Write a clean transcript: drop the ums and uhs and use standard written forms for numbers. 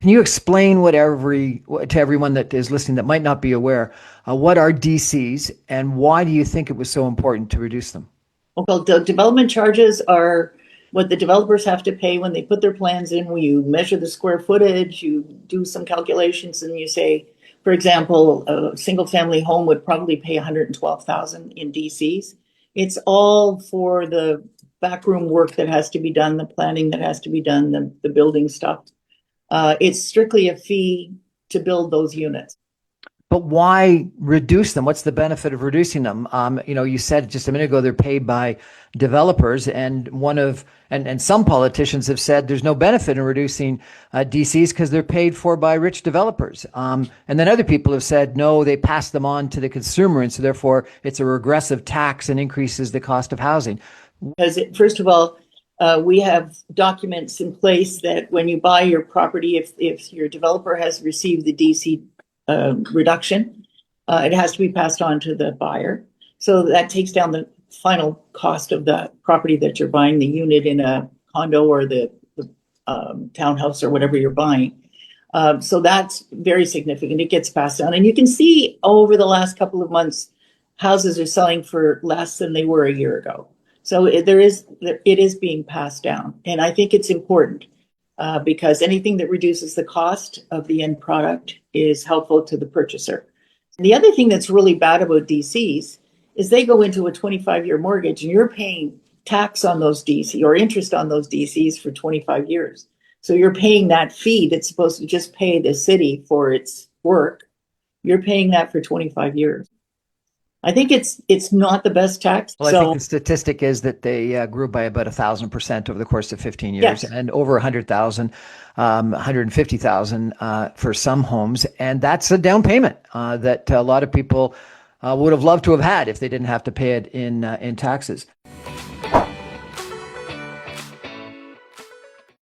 Can you explain to everyone that is listening that might not be aware, what are DCs and why do you think it was so important to reduce them? Well, the development charges are what the developers have to pay when they put their plans in. When you measure the square footage, you do some calculations, and you say, for example, a single family home would probably pay 112,000 in DCs. It's all for the backroom work that has to be done, the planning that has to be done, the building stuff. It's strictly a fee to build those units. But why reduce them? What's the benefit of reducing them? You said just a minute ago they're paid by developers, and some politicians have said there's no benefit in reducing DCs because they're paid for by rich developers. And then other people have said no, they pass them on to the consumer, and so therefore it's a regressive tax and increases the cost of housing. Because first of all, we have documents in place that when you buy your property, if your developer has received the DC reduction, it has to be passed on to the buyer. So that takes down the final cost of the property that you're buying, the unit in a condo or the townhouse or whatever you're buying. So that's very significant. It gets passed down. And you can see over the last couple of months, houses are selling for less than they were a year ago. So it is being passed down. And I think it's important because anything that reduces the cost of the end product is helpful to the purchaser. And the other thing that's really bad about DCs is they go into a 25-year mortgage and you're paying tax on those DC or interest on those DCs for 25 years. So you're paying that fee that's supposed to just pay the city for its work. You're paying that for 25 years. I think it's not the best tax. Well, I think the statistic is that they grew by about 1,000% over the course of 15 years, yes, and over 100,000, 150,000 for some homes, and that's a down payment that a lot of people would have loved to have had if they didn't have to pay it in taxes.